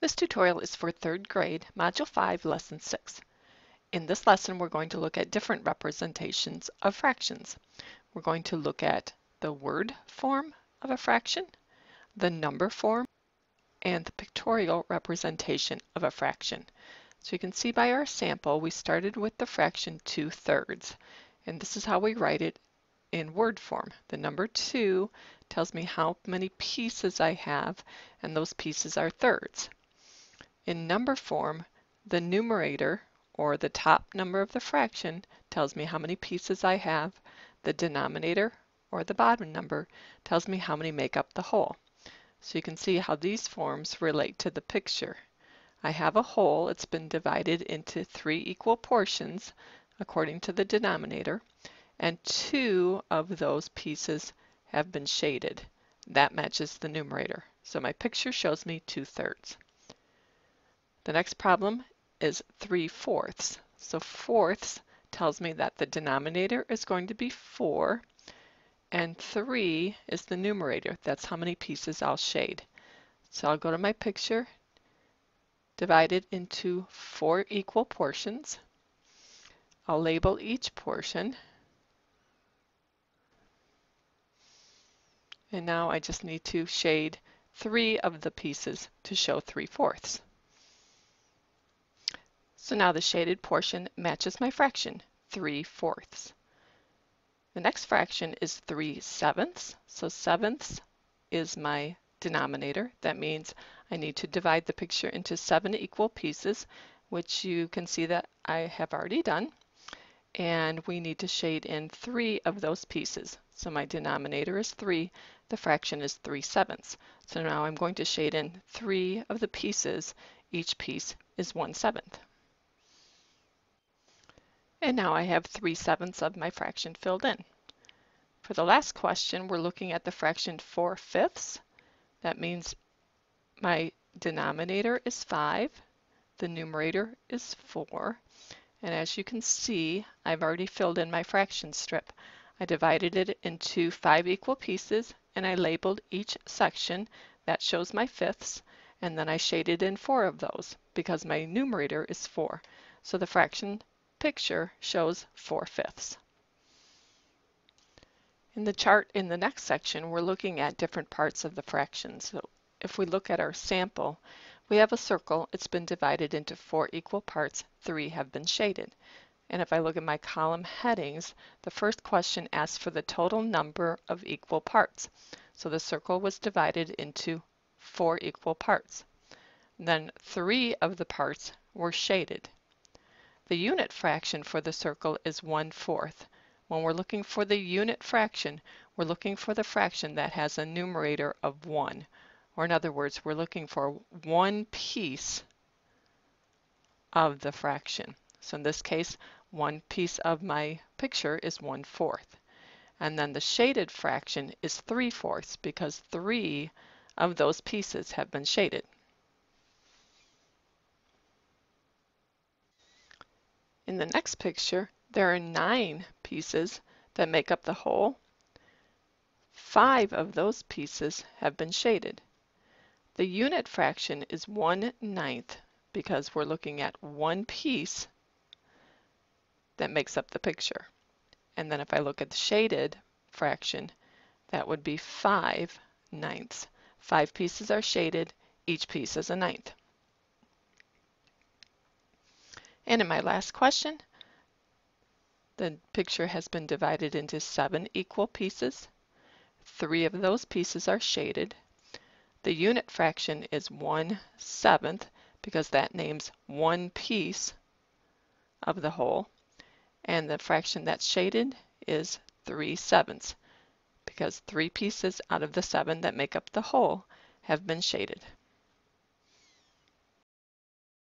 This tutorial is for 3rd grade, Module 5, Lesson 6. In this lesson, we're going to look at different representations of fractions. We're going to look at the word form of a fraction, the number form, and the pictorial representation of a fraction. So you can see by our sample, we started with the fraction 2/3, and this is how we write it in word form. The number 2 tells me how many pieces I have, and those pieces are thirds. In number form, the numerator, or the top number of the fraction, tells me how many pieces I have. The denominator, or the bottom number, tells me how many make up the whole. So you can see how these forms relate to the picture. I have a whole. It's been divided into 3 equal portions according to the denominator, and 2 of those pieces have been shaded. That matches the numerator. So my picture shows me 2/3. The next problem is 3/4. So fourths tells me that the denominator is going to be 4, and 3 is the numerator. That's how many pieces I'll shade. So I'll go to my picture, divide it into 4 equal portions. I'll label each portion. And now I just need to shade 3 of the pieces to show 3/4. So now the shaded portion matches my fraction, 3/4. The next fraction is 3/7. So sevenths is my denominator. That means I need to divide the picture into 7 equal pieces, which you can see that I have already done. And we need to shade in 3 of those pieces. So my denominator is 3, the fraction is 3/7. So now I'm going to shade in 3 of the pieces. Each piece is 1/7. And now I have 3/7 of my fraction filled in. For the last question, we're looking at the fraction 4/5. That means my denominator is 5, the numerator is 4, and as you can see, I've already filled in my fraction strip. I divided it into 5 equal pieces, and I labeled each section. That shows my fifths, and then I shaded in 4 of those because my numerator is 4. So the fraction picture shows 4/5. In the chart in the next section, we're looking at different parts of the fraction. So if we look at our sample, we have a circle. It's been divided into 4 equal parts. 3 have been shaded. And if I look at my column headings, the first question asks for the total number of equal parts. So the circle was divided into 4 equal parts. Then 3 of the parts were shaded. The unit fraction for the circle is 1/4. When we're looking for the unit fraction, we're looking for the fraction that has a numerator of 1. Or in other words, we're looking for 1 piece of the fraction. So in this case, 1 piece of my picture is 1/4. And then the shaded fraction is 3/4 because 3 of those pieces have been shaded. In the next picture, there are 9 pieces that make up the whole. 5 of those pieces have been shaded. The unit fraction is 1/9 because we're looking at 1 piece that makes up the picture. And then if I look at the shaded fraction, that would be 5/9. 5 pieces are shaded, each piece is a 1/9. And in my last question, the picture has been divided into 7 equal pieces. 3 of those pieces are shaded. The unit fraction is 1/7 because that names 1 piece of the whole. And the fraction that's shaded is 3/7 because 3 pieces out of the 7 that make up the whole have been shaded.